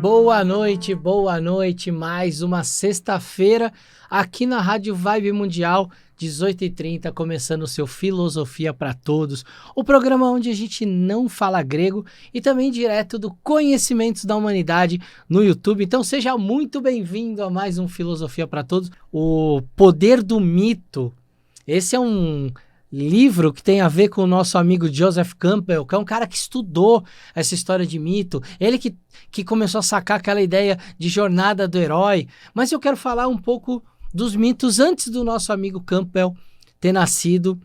Boa noite, mais uma sexta-feira aqui na Rádio Vibe Mundial, 18h30, começando o seu Filosofia para Todos, o programa onde a gente não fala grego e também direto do Conhecimentos da Humanidade no YouTube. Então seja muito bem-vindo a mais um Filosofia para Todos, o Poder do Mito. Esse é um livro que tem a ver com o nosso amigo Joseph Campbell, que é um cara que estudou essa história de mito, ele que começou a sacar aquela ideia de jornada do herói. Mas eu quero falar um pouco dos mitos antes do nosso amigo Campbell ter nascido,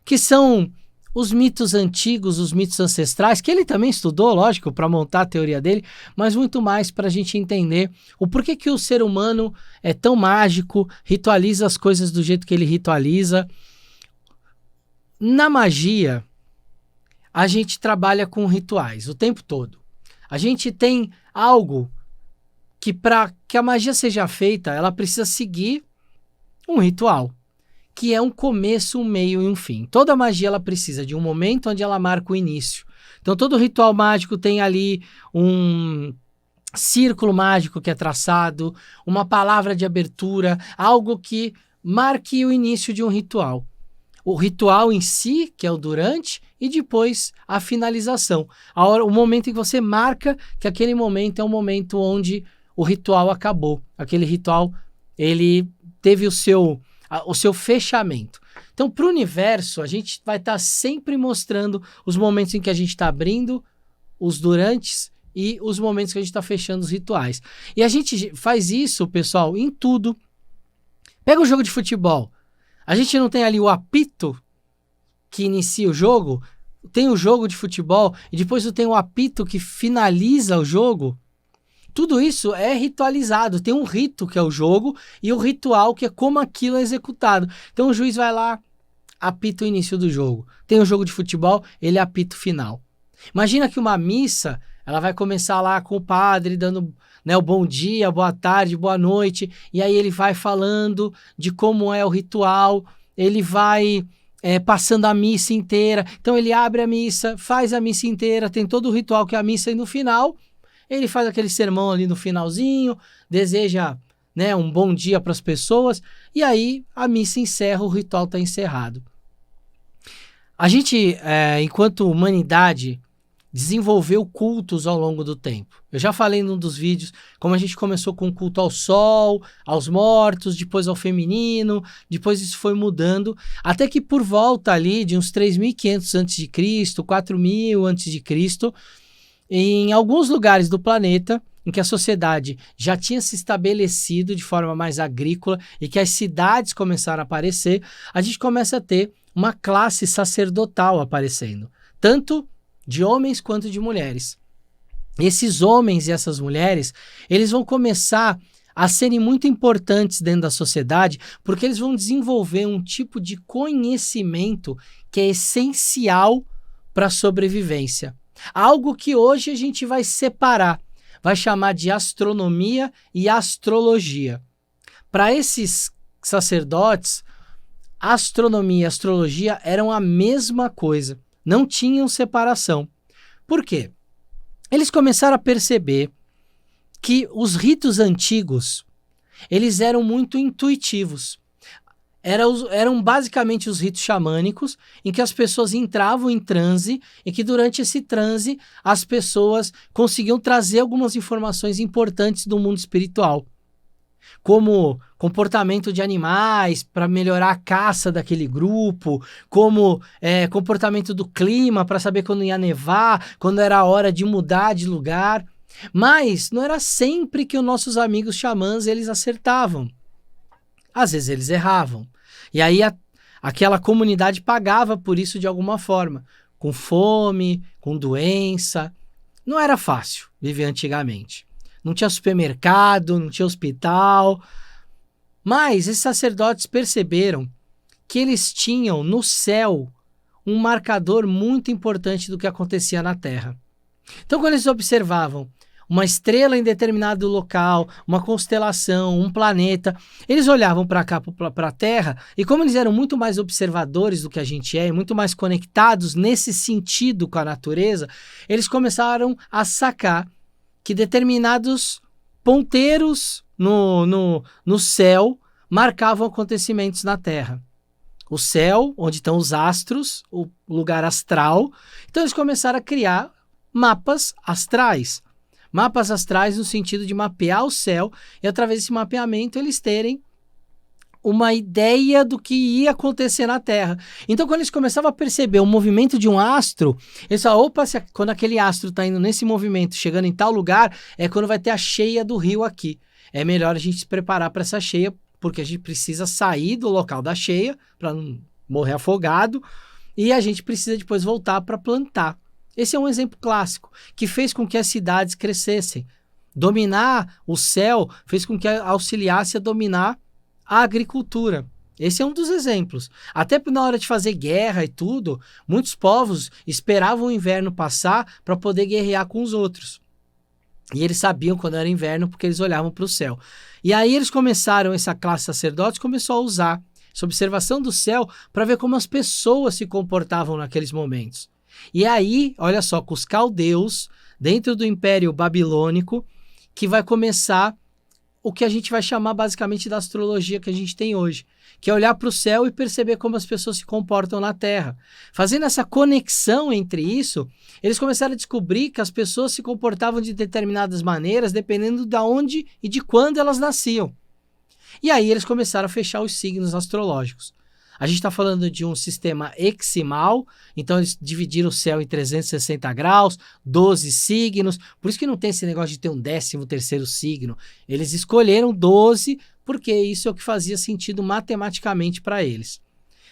que são os mitos antigos, os mitos ancestrais, que ele também estudou, lógico, para montar a teoria dele, mas muito mais para a gente entender o porquê que o ser humano é tão mágico, ritualiza as coisas do jeito que ele ritualiza. Na magia, a gente trabalha com rituais o tempo todo. A gente tem algo que, para que a magia seja feita, ela precisa seguir um ritual, que é um começo, um meio e um fim. Toda magia ela precisa de um momento onde ela marca o início. Então todo ritual mágico tem ali um círculo mágico que é traçado, uma palavra de abertura, algo que marque o início de um ritual. O ritual em si, que é o durante, e depois a finalização. O momento em que você marca que aquele momento é o momento onde o ritual acabou. Aquele ritual, ele teve o seu fechamento. Então, para o universo, a gente vai estar sempre mostrando os momentos em que a gente está abrindo, os durantes e os momentos que a gente está fechando os rituais. E a gente faz isso, pessoal, em tudo. Pega o jogo de futebol. A gente não tem ali o apito que inicia o jogo, tem o jogo de futebol e depois tem o apito que finaliza o jogo. Tudo isso é ritualizado, tem um rito que é o jogo e o ritual que é como aquilo é executado. Então o juiz vai lá, apita o início do jogo. Tem o jogo de futebol, ele apita o final. Imagina que uma missa, ela vai começar lá com o padre dando, o bom dia, boa tarde, boa noite, e aí ele vai falando de como é o ritual, ele vai passando a missa inteira. Então ele abre a missa, faz a missa inteira, tem todo o ritual que é a missa, e no final ele faz aquele sermão ali no finalzinho, deseja um bom dia para as pessoas, e aí a missa encerra, o ritual está encerrado. A gente, enquanto humanidade, desenvolveu cultos ao longo do tempo. Eu já falei num dos vídeos como a gente começou com o culto ao sol, aos mortos, depois ao feminino, depois isso foi mudando, até que por volta ali de uns 3.500 a.C., 4.000 a.C., em alguns lugares do planeta em que a sociedade já tinha se estabelecido de forma mais agrícola e que as cidades começaram a aparecer, a gente começa a ter uma classe sacerdotal aparecendo, tanto de homens quanto de mulheres. Esses homens e essas mulheres, eles vão começar a serem muito importantes dentro da sociedade, porque eles vão desenvolver um tipo de conhecimento que é essencial para a sobrevivência. Algo que hoje a gente vai separar, vai chamar de astronomia e astrologia. Para esses sacerdotes, astronomia e astrologia eram a mesma coisa. Não tinham separação. Por quê? Eles começaram a perceber que os ritos antigos, eles eram muito intuitivos. Eram basicamente os ritos xamânicos, em que as pessoas entravam em transe, e que durante esse transe as pessoas conseguiam trazer algumas informações importantes do mundo espiritual, como comportamento de animais para melhorar a caça daquele grupo, como comportamento do clima para saber quando ia nevar, quando era a hora de mudar de lugar. Mas não era sempre que os nossos amigos xamãs eles acertavam. Às vezes eles erravam. E aí aquela comunidade pagava por isso de alguma forma, com fome, com doença. Não era fácil viver antigamente. Não tinha supermercado, não tinha hospital. Mas esses sacerdotes perceberam que eles tinham no céu um marcador muito importante do que acontecia na Terra. Então, quando eles observavam uma estrela em determinado local, uma constelação, um planeta, eles olhavam para cá, para a Terra, e como eles eram muito mais observadores do que a gente é, muito mais conectados nesse sentido com a natureza, eles começaram a sacar que determinados ponteiros no céu marcavam acontecimentos na Terra. O céu, onde estão os astros, o lugar astral. Então eles começaram a criar mapas astrais. Mapas astrais no sentido de mapear o céu e através desse mapeamento eles terem uma ideia do que ia acontecer na Terra. Então, quando eles começavam a perceber o movimento de um astro, eles falavam, opa, quando aquele astro está indo nesse movimento, chegando em tal lugar, é quando vai ter a cheia do rio aqui. É melhor a gente se preparar para essa cheia, porque a gente precisa sair do local da cheia, para não morrer afogado, e a gente precisa depois voltar para plantar. Esse é um exemplo clássico, que fez com que as cidades crescessem. Dominar o céu fez com que auxiliasse a dominar a agricultura. Esse é um dos exemplos. Até na hora de fazer guerra e tudo, muitos povos esperavam o inverno passar para poder guerrear com os outros. E eles sabiam quando era inverno porque eles olhavam para o céu. E aí eles começaram, essa classe sacerdotes começou a usar essa observação do céu para ver como as pessoas se comportavam naqueles momentos. E aí, olha só, com os caldeus, dentro do Império Babilônico, que vai começar o que a gente vai chamar basicamente da astrologia que a gente tem hoje, que é olhar para o céu e perceber como as pessoas se comportam na Terra. Fazendo essa conexão entre isso, eles começaram a descobrir que as pessoas se comportavam de determinadas maneiras dependendo de onde e de quando elas nasciam. E aí eles começaram a fechar os signos astrológicos. A gente está falando de um sistema heximal, então eles dividiram o céu em 360 graus, 12 signos, por isso que não tem esse negócio de ter um 13º signo. Eles escolheram 12 porque isso é o que fazia sentido matematicamente para eles.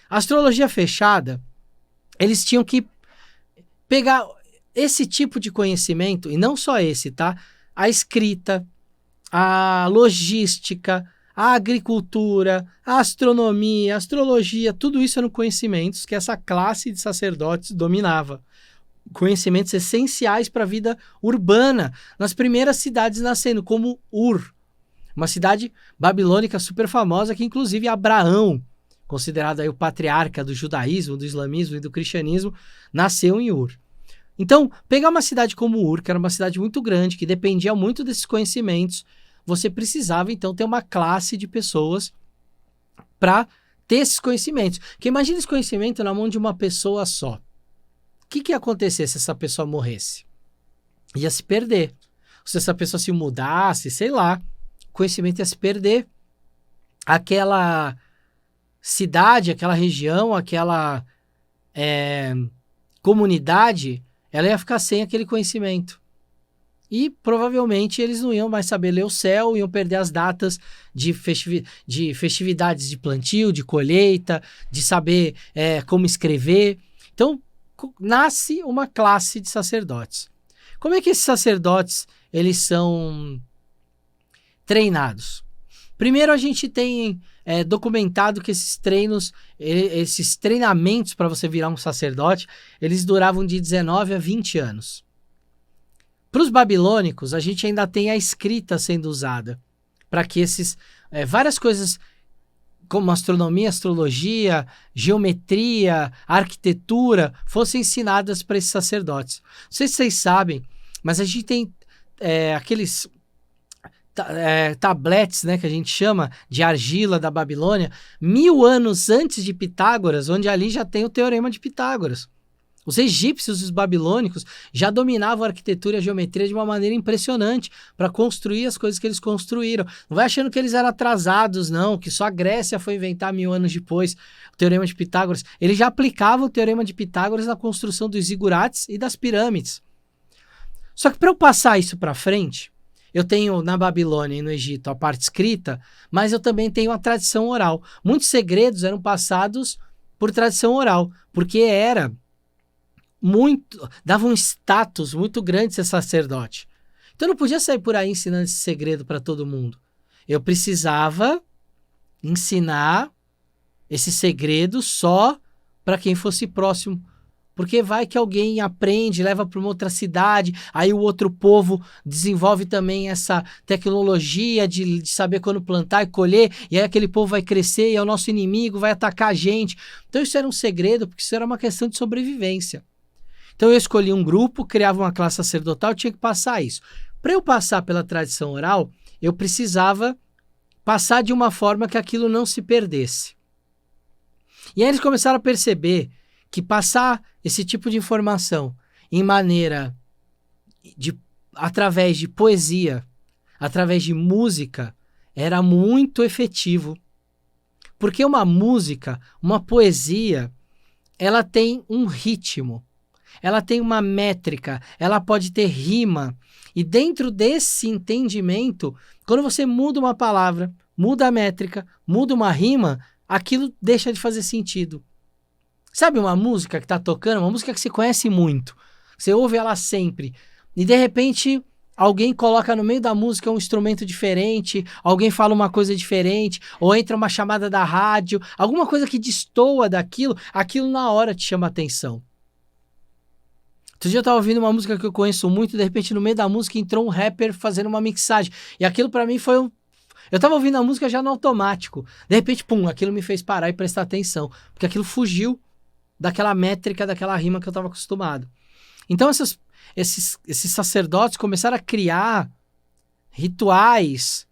A astrologia fechada, eles tinham que pegar esse tipo de conhecimento, e não só esse, tá? A escrita, a logística, a agricultura, a astronomia, a astrologia, tudo isso eram conhecimentos que essa classe de sacerdotes dominava. Conhecimentos essenciais para a vida urbana, nas primeiras cidades nascendo, como Ur, uma cidade babilônica super famosa que inclusive Abraão, considerado aí o patriarca do judaísmo, do islamismo e do cristianismo, nasceu em Ur. Então, pegar uma cidade como Ur, que era uma cidade muito grande, que dependia muito desses conhecimentos, você precisava, então, ter uma classe de pessoas para ter esses conhecimentos. Porque imagina esse conhecimento na mão de uma pessoa só. O que ia acontecer se essa pessoa morresse? Ia se perder. Se essa pessoa se mudasse, sei lá, o conhecimento ia se perder. Aquela cidade, aquela região, aquela comunidade, ela ia ficar sem aquele conhecimento. E provavelmente eles não iam mais saber ler o céu, iam perder as datas de festividades de plantio, de colheita, de saber como escrever. Então, nasce uma classe de sacerdotes. Como é que esses sacerdotes eles são treinados? Primeiro, a gente tem documentado que esses treinamentos para você virar um sacerdote, eles duravam de 19 a 20 anos. Para os babilônicos, a gente ainda tem a escrita sendo usada para que várias coisas como astronomia, astrologia, geometria, arquitetura fossem ensinadas para esses sacerdotes. Não sei se vocês sabem, mas a gente tem aqueles tabletes, né, que a gente chama de argila da Babilônia, 1000 anos antes de Pitágoras, onde ali já tem o Teorema de Pitágoras. Os egípcios e os babilônicos já dominavam a arquitetura e a geometria de uma maneira impressionante para construir as coisas que eles construíram. Não vai achando que eles eram atrasados, não, que só a Grécia foi inventar 1000 anos depois o Teorema de Pitágoras. Eles já aplicavam o Teorema de Pitágoras na construção dos zigurates e das pirâmides. Só que para eu passar isso para frente, eu tenho na Babilônia e no Egito a parte escrita, mas eu também tenho a tradição oral. Muitos segredos eram passados por tradição oral, porque dava um status muito grande ser sacerdote. Então eu não podia sair por aí ensinando esse segredo para todo mundo. Eu precisava ensinar esse segredo só para quem fosse próximo. Porque vai que alguém aprende, leva para uma outra cidade, aí o outro povo desenvolve também essa tecnologia de saber quando plantar e colher, e aí aquele povo vai crescer e é o nosso inimigo, vai atacar a gente. Então isso era um segredo, porque isso era uma questão de sobrevivência. Então eu escolhi um grupo, criava uma classe sacerdotal, tinha que passar isso. Para eu passar pela tradição oral, eu precisava passar de uma forma que aquilo não se perdesse. E aí eles começaram a perceber que passar esse tipo de informação em maneira através de poesia, através de música, era muito efetivo. Porque uma música, uma poesia, ela tem um ritmo, ela tem uma métrica, ela pode ter rima. E dentro desse entendimento, quando você muda uma palavra, muda a métrica, muda uma rima, aquilo deixa de fazer sentido. Sabe uma música que está tocando, uma música que você conhece muito, você ouve ela sempre, e de repente alguém coloca no meio da música um instrumento diferente, alguém fala uma coisa diferente, ou entra uma chamada da rádio, alguma coisa que destoa daquilo, aquilo na hora te chama atenção. Outro dia eu tava ouvindo uma música que eu conheço muito, de repente no meio da música entrou um rapper fazendo uma mixagem, e aquilo pra mim foi eu tava ouvindo a música já no automático, de repente, pum, aquilo me fez parar e prestar atenção, porque aquilo fugiu daquela métrica, daquela rima que eu tava acostumado. Então esses sacerdotes começaram a criar rituais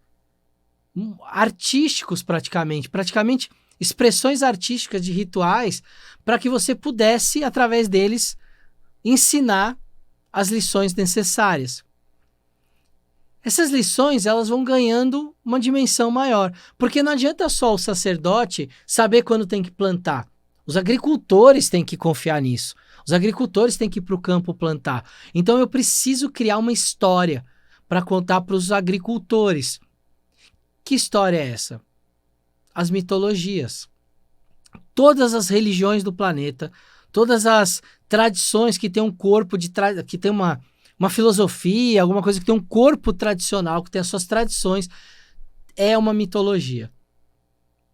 artísticos praticamente expressões artísticas de rituais para que você pudesse, através deles, ensinar as lições necessárias. Essas lições, elas vão ganhando uma dimensão maior, porque não adianta só o sacerdote saber quando tem que plantar. Os agricultores têm que confiar nisso. Os agricultores têm que ir para o campo plantar. Então eu preciso criar uma história para contar para os agricultores. Que história é essa? As mitologias. Todas as religiões do planeta, todas as tradições que têm um corpo que tem uma filosofia, alguma coisa que tem um corpo tradicional, que tem as suas tradições, é uma mitologia.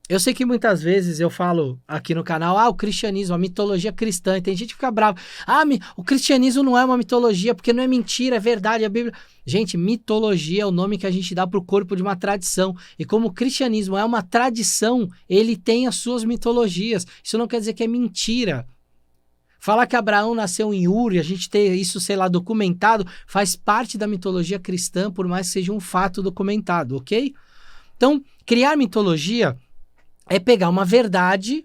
Eu sei que muitas vezes eu falo aqui no canal, o cristianismo, a mitologia cristã, e tem gente que fica brava. O cristianismo não é uma mitologia, porque não é mentira, é verdade, a Bíblia... Gente, mitologia é o nome que a gente dá para o corpo de uma tradição. E como o cristianismo é uma tradição, ele tem as suas mitologias. Isso não quer dizer que é mentira. Falar que Abraão nasceu em Ur e a gente ter isso, documentado, faz parte da mitologia cristã, por mais que seja um fato documentado, ok? Então, criar mitologia é pegar uma verdade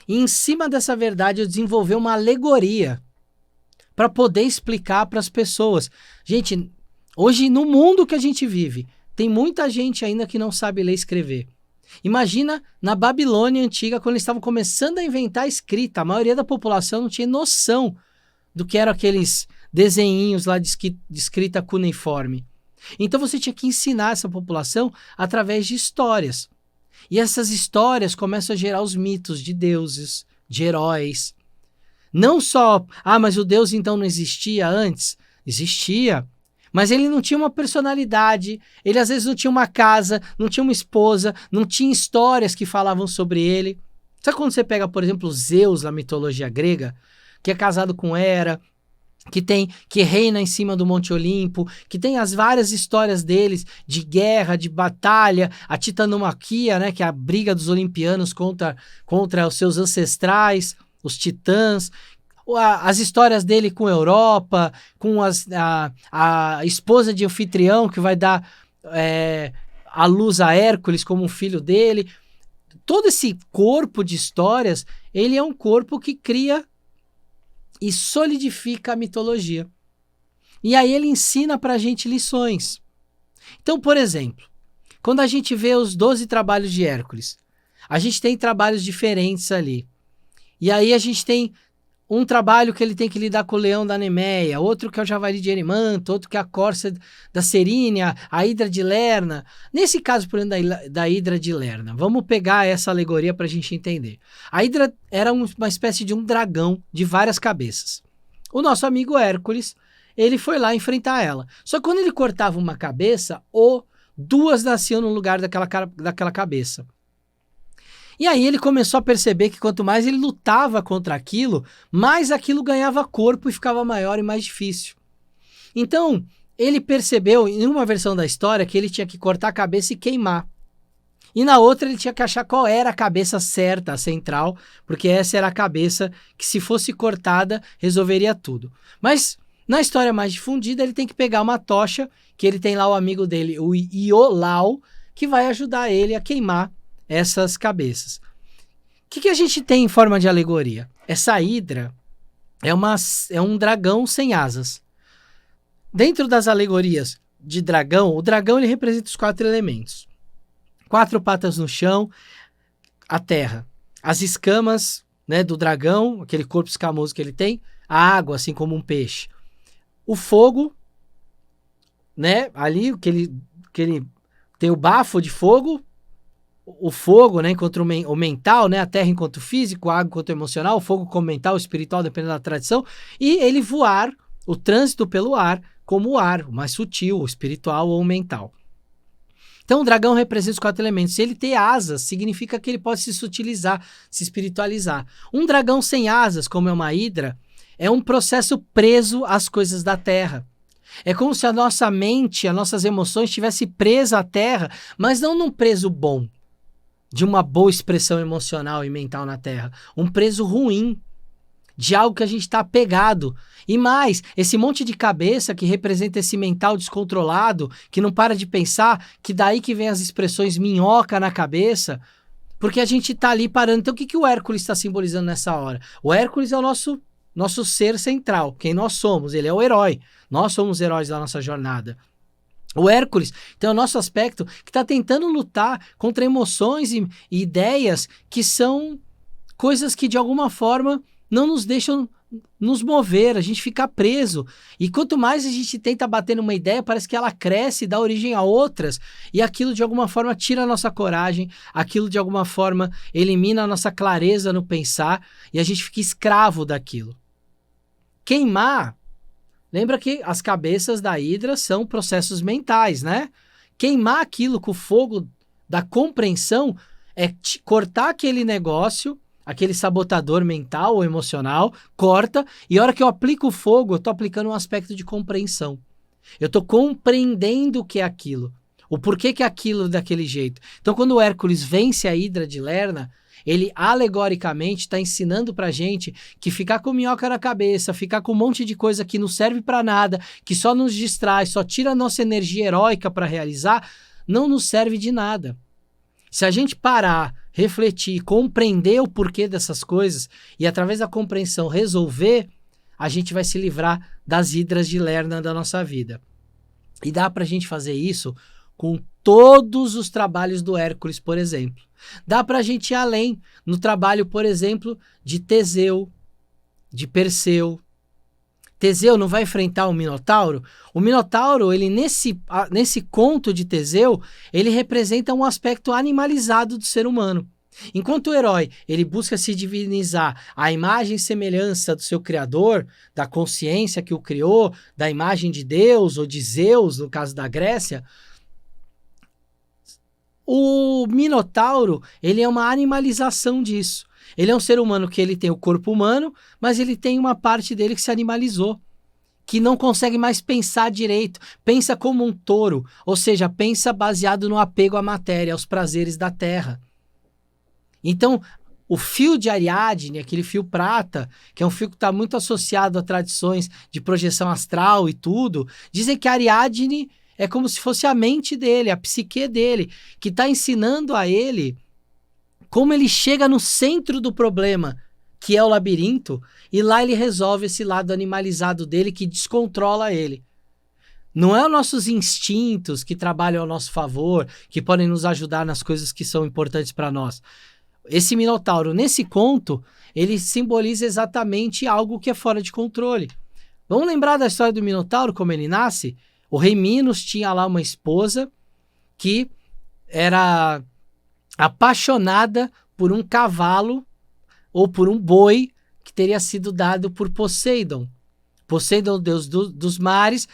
e, em cima dessa verdade, eu desenvolver uma alegoria para poder explicar para as pessoas. Gente, hoje, no mundo que a gente vive, tem muita gente ainda que não sabe ler e escrever. Imagina na Babilônia antiga, quando eles estavam começando a inventar a escrita, a maioria da população não tinha noção do que eram aqueles desenhinhos lá de escrita cuneiforme. Então você tinha que ensinar essa população através de histórias. E essas histórias começam a gerar os mitos de deuses, de heróis. Não só, mas o Deus então não existia antes? Existia. Mas ele não tinha uma personalidade, ele às vezes não tinha uma casa, não tinha uma esposa, não tinha histórias que falavam sobre ele. Sabe quando você pega, por exemplo, Zeus na mitologia grega, que é casado com Hera, que reina em cima do Monte Olimpo, que tem as várias histórias deles de guerra, de batalha, a titanomaquia, né, que é a briga dos olimpianos contra os seus ancestrais, os titãs, as histórias dele com a Europa, com a esposa de Anfitrião, que vai dar a luz a Hércules como um filho dele. Todo esse corpo de histórias, ele é um corpo que cria e solidifica a mitologia. E aí ele ensina pra gente lições. Então, por exemplo, quando a gente vê os 12 trabalhos de Hércules, a gente tem trabalhos diferentes ali. E aí a gente tem um trabalho que ele tem que lidar com o leão da Nemeia, outro que é o javali de Erimanto, outro que é a corça da Serínia, a hidra de Lerna. Nesse caso, por exemplo, da hidra de Lerna, vamos pegar essa alegoria para a gente entender. A hidra era uma espécie de um dragão de várias cabeças. O nosso amigo Hércules, ele foi lá enfrentar ela. Só que quando ele cortava uma cabeça, duas nasciam no lugar daquela cabeça. E aí ele começou a perceber que quanto mais ele lutava contra aquilo, mais aquilo ganhava corpo e ficava maior e mais difícil. Então, ele percebeu em uma versão da história que ele tinha que cortar a cabeça e queimar. E na outra ele tinha que achar qual era a cabeça certa, a central, porque essa era a cabeça que, se fosse cortada, resolveria tudo. Mas Na história mais difundida, ele tem que pegar uma tocha, que ele tem lá o amigo dele, o Iolau, que vai ajudar ele a queimar essas cabeças. O que a gente tem em forma de alegoria? Essa hidra é um dragão sem asas. Dentro das alegorias de dragão, o dragão ele representa os 4 elementos. 4 patas no chão, a terra. As escamas, né, do dragão, aquele corpo escamoso que ele tem, a água, assim como um peixe. O fogo, né, ali que ele tem o bafo de fogo, o fogo, né, enquanto o mental, né, a terra enquanto o físico, a água enquanto o emocional, o fogo como mental, o espiritual, dependendo da tradição, e ele voar, o trânsito pelo ar, como o ar, o mais sutil, o espiritual ou o mental. Então o dragão representa os 4 elementos. Se ele tem asas, significa que ele pode se sutilizar, se espiritualizar. Um dragão sem asas, como é uma hidra, é um processo preso às coisas da terra. É como se a nossa mente, as nossas emoções estivessem presas à terra, mas não num preso bom, de uma boa expressão emocional e mental na terra. Um preso ruim, de algo que a gente está apegado. E mais, esse monte de cabeça que representa esse mental descontrolado, que não para de pensar, que daí que vem as expressões minhoca na cabeça, porque a gente está ali parando. Então o que o Hércules está simbolizando nessa hora? O Hércules é o nosso ser central, quem nós somos, ele é o herói. Nós somos heróis da nossa jornada. O Hércules tem o nosso aspecto que está tentando lutar contra emoções e ideias que são coisas que de alguma forma não nos deixam nos mover, a gente fica preso. E quanto mais a gente tenta bater numa ideia, parece que ela cresce e dá origem a outras. E aquilo de alguma forma tira a nossa coragem, aquilo de alguma forma elimina a nossa clareza no pensar e a gente fica escravo daquilo. Queimar, lembra que as cabeças da hidra são processos mentais, né? Queimar aquilo com o fogo da compreensão é cortar aquele negócio, aquele sabotador mental ou emocional, corta, e a hora que eu aplico o fogo, eu estou aplicando um aspecto de compreensão. Eu estou compreendendo o que é aquilo, o porquê que é aquilo daquele jeito. Então, quando o Hércules vence a hidra de Lerna, ele alegoricamente está ensinando pra gente que ficar com minhoca na cabeça, ficar com um monte de coisa que não serve para nada, que só nos distrai, só tira a nossa energia heróica para realizar, não nos serve de nada. Se a gente parar, refletir, compreender o porquê dessas coisas e através da compreensão resolver, a gente vai se livrar das hidras de Lerna da nossa vida. E dá pra gente fazer isso com todos os trabalhos do Hércules, por exemplo. Dá pra gente ir além no trabalho, por exemplo, de Teseu, de Perseu. Teseu não vai enfrentar o Minotauro? O Minotauro, ele nesse conto de Teseu, ele representa um aspecto animalizado do ser humano. Enquanto o herói, ele busca se divinizar à imagem e semelhança do seu criador, da consciência que o criou, da imagem de Deus ou de Zeus, no caso da Grécia, o Minotauro, ele é uma animalização disso. Ele é um ser humano que ele tem o corpo humano, mas ele tem uma parte dele que se animalizou, que não consegue mais pensar direito, pensa como um touro, ou seja, pensa baseado no apego à matéria, aos prazeres da terra. Então, o fio de Ariadne, aquele fio prata, que é um fio que está muito associado a tradições de projeção astral e tudo, dizem que Ariadne é como se fosse a mente dele, a psique dele, que está ensinando a ele como ele chega no centro do problema, que é o labirinto, e lá ele resolve esse lado animalizado dele que descontrola ele. Não é os nossos instintos que trabalham ao nosso favor, que podem nos ajudar nas coisas que são importantes para nós. Esse Minotauro, nesse conto, ele simboliza exatamente algo que é fora de controle. Vamos lembrar da história do Minotauro, como ele nasce? O rei Minos tinha lá uma esposa que era apaixonada por um cavalo ou por um boi que teria sido dado por Poseidon. Poseidon, deus dos mares,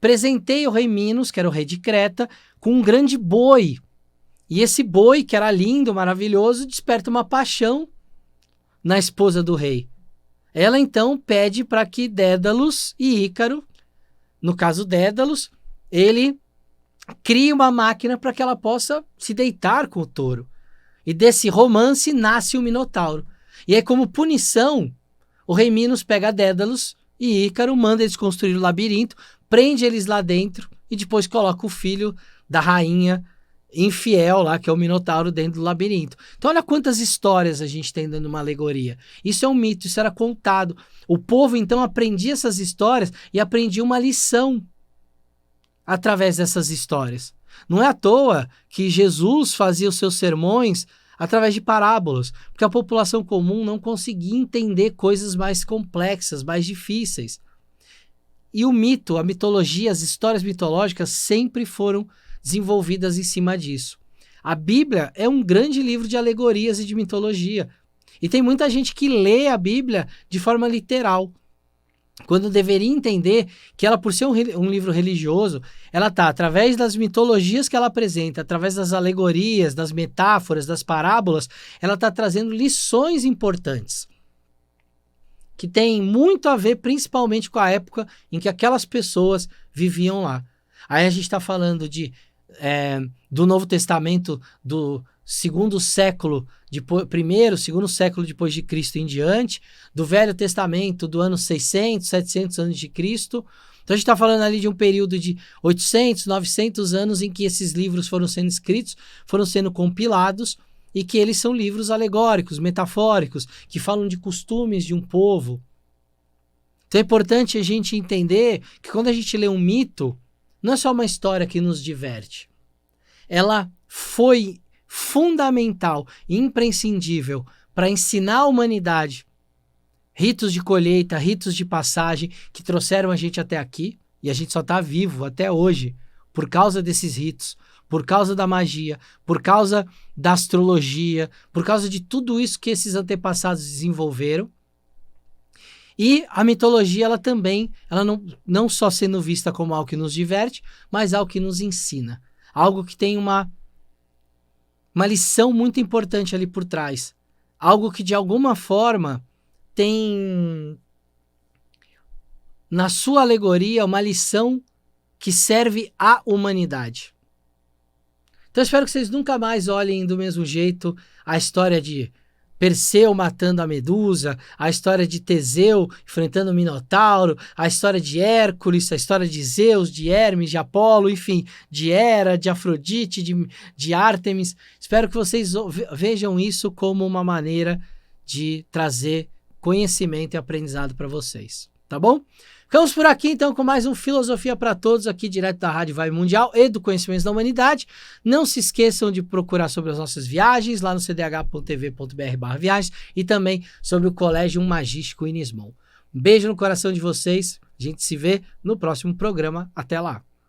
presenteia o rei Minos, que era o rei de Creta, com um grande boi. E esse boi, que era lindo, maravilhoso, desperta uma paixão na esposa do rei. Ela então pede para que Dédalus e Ícaro, no caso Dédalus, ele cria uma máquina para que ela possa se deitar com o touro. E desse romance nasce o Minotauro. E aí, como punição, o rei Minos pega Dédalus E Ícaro manda eles construir o labirinto, prende eles lá dentro e depois coloca o filho da rainha infiel lá, que é o Minotauro, dentro do labirinto. Então olha quantas histórias a gente tem dando uma alegoria. Isso é um mito, isso era contado. O povo então aprendia essas histórias e aprendia uma lição através dessas histórias. Não é à toa que Jesus fazia os seus sermões através de parábolas, porque a população comum não conseguia entender coisas mais complexas, mais difíceis. E o mito, a mitologia, as histórias mitológicas sempre foram desenvolvidas em cima disso. A Bíblia é um grande livro de alegorias e de mitologia. E tem muita gente que lê a Bíblia de forma literal, quando deveria entender que ela, por ser um livro religioso, ela está, através das mitologias que ela apresenta, através das alegorias, das metáforas, das parábolas, ela está trazendo lições importantes, que tem muito a ver principalmente com a época em que aquelas pessoas viviam lá. Aí a gente está falando do Novo Testamento do segundo século, segundo século depois de Cristo em diante, do Velho Testamento do ano 600, 700 anos de Cristo. Então a gente está falando ali de um período de 800, 900 anos em que esses livros foram sendo escritos, foram sendo compilados, e que eles são livros alegóricos, metafóricos, que falam de costumes de um povo. Então é importante a gente entender que quando a gente lê um mito, não é só uma história que nos diverte. Ela foi fundamental e imprescindível para ensinar a humanidade ritos de colheita, ritos de passagem que trouxeram a gente até aqui, e a gente só está vivo até hoje por causa desses ritos, por causa da magia, por causa da astrologia, por causa de tudo isso que esses antepassados desenvolveram. E a mitologia, ela também, ela não só sendo vista como algo que nos diverte, mas algo que nos ensina. Algo que tem uma lição muito importante ali por trás. Algo que, de alguma forma, tem na sua alegoria uma lição que serve à humanidade. Então eu espero que vocês nunca mais olhem do mesmo jeito a história de Perseu matando a Medusa, a história de Teseu enfrentando o Minotauro, a história de Hércules, a história de Zeus, de Hermes, de Apolo, enfim, de Hera, de Afrodite, de Ártemis. Espero que vocês vejam isso como uma maneira de trazer conhecimento e aprendizado para vocês, tá bom? Ficamos por aqui, então, com mais um Filosofia para Todos, aqui direto da Rádio Vibe Mundial e do Conhecimentos da Humanidade. Não se esqueçam de procurar sobre as nossas viagens, lá no cdh.tv.br/viagens, e também sobre o Colégio Magístico Inismon. Um beijo no coração de vocês, a gente se vê no próximo programa. Até lá!